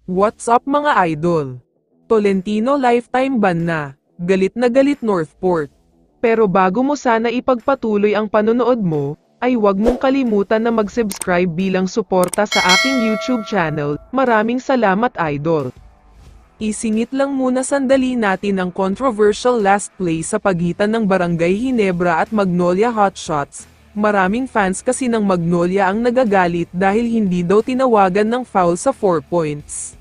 What's up mga idol? Tolentino lifetime ban na. Galit na galit Northport. Pero bago mo sana ipagpatuloy ang panonood mo, ay huwag mong kalimutan na mag-subscribe bilang suporta sa aking YouTube channel. Maraming salamat idol. Isingit lang muna sandali natin ang controversial last play sa pagitan ng Barangay Ginebra at Magnolia Hotshots. Maraming fans kasi ng Magnolia ang nagagalit dahil hindi daw tinawagan ng foul sa 4 points.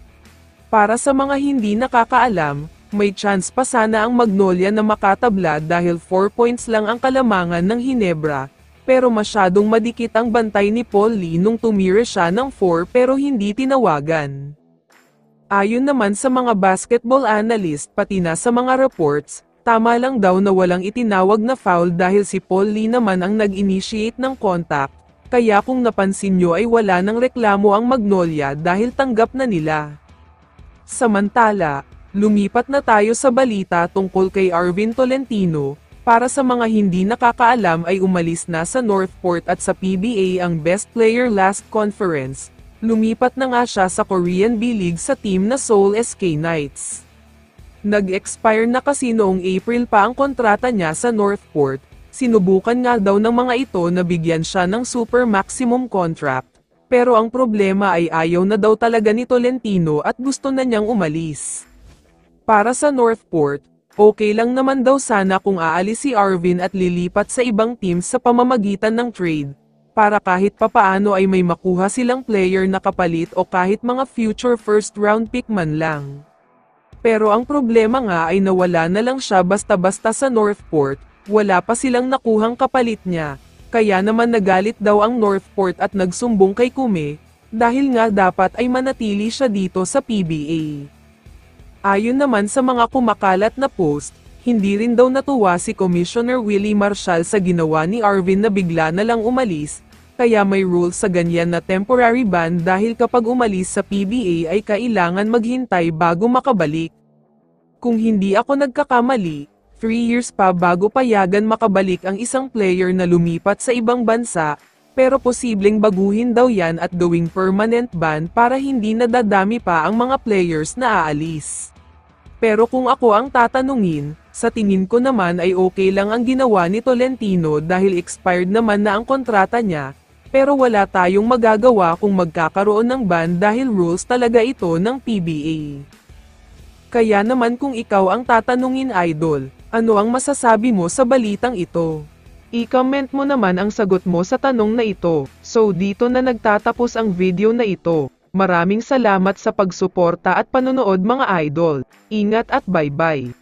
Para sa mga hindi nakakaalam, may chance pa sana ang Magnolia na makatabla dahil 4 points lang ang kalamangan ng Ginebra, pero masyadong madikit ang bantay ni Paul Lee nung tumira siya ng 4 pero hindi tinawagan. Ayon naman sa mga basketball analyst pati na sa mga reports, tama lang daw na walang itinawag na foul dahil si Paul Lee naman ang nag-initiate ng contact, kaya kung napansin nyo ay wala ng reklamo ang Magnolia dahil tanggap na nila. Samantala, lumipat na tayo sa balita tungkol kay Arvin Tolentino. Para sa mga hindi nakakaalam ay umalis na sa Northport at sa PBA ang Best Player last conference. Lumipat na nga siya sa Korean B-League sa team na Seoul SK Knights. Nag-expire na kasi noong April pa ang kontrata niya sa Northport. Sinubukan nga daw ng mga ito na bigyan siya ng super maximum contract. Pero ang problema ay ayaw na daw talaga ni Tolentino at gusto na niyang umalis. Para sa Northport, okay lang naman daw sana kung aalis si Arvin at lilipat sa ibang teams sa pamamagitan ng trade, para kahit papaano ay may makuha silang player na kapalit o kahit mga future first round pick man lang. Pero ang problema nga ay nawala na lang siya basta-basta sa Northport, wala pa silang nakuhang kapalit niya. Kaya naman nagalit daw ang Northport at nagsumbong kay Kume, dahil nga dapat ay manatili siya dito sa PBA. Ayon naman sa mga kumakalat na post, hindi rin daw natuwa si Commissioner Willie Marshall sa ginawa ni Arvin na bigla na lang umalis, kaya may rule sa ganyan na temporary ban dahil kapag umalis sa PBA ay kailangan maghintay bago makabalik. Kung hindi ako nagkakamali, 3 years pa bago payagan makabalik ang isang player na lumipat sa ibang bansa, pero posibleng baguhin daw yan at gawing permanent ban para hindi nadadami pa ang mga players na aalis. Pero kung ako ang tatanungin, sa tingin ko naman ay okay lang ang ginawa ni Tolentino dahil expired naman na ang kontrata niya, pero wala tayong magagawa kung magkakaroon ng ban dahil rules talaga ito ng PBA. Kaya naman kung ikaw ang tatanungin idol, ano ang masasabi mo sa balitang ito? I-comment mo naman ang sagot mo sa tanong na ito. So dito na nagtatapos ang video na ito. Maraming salamat sa pagsuporta at panonood mga idol. Ingat at bye-bye.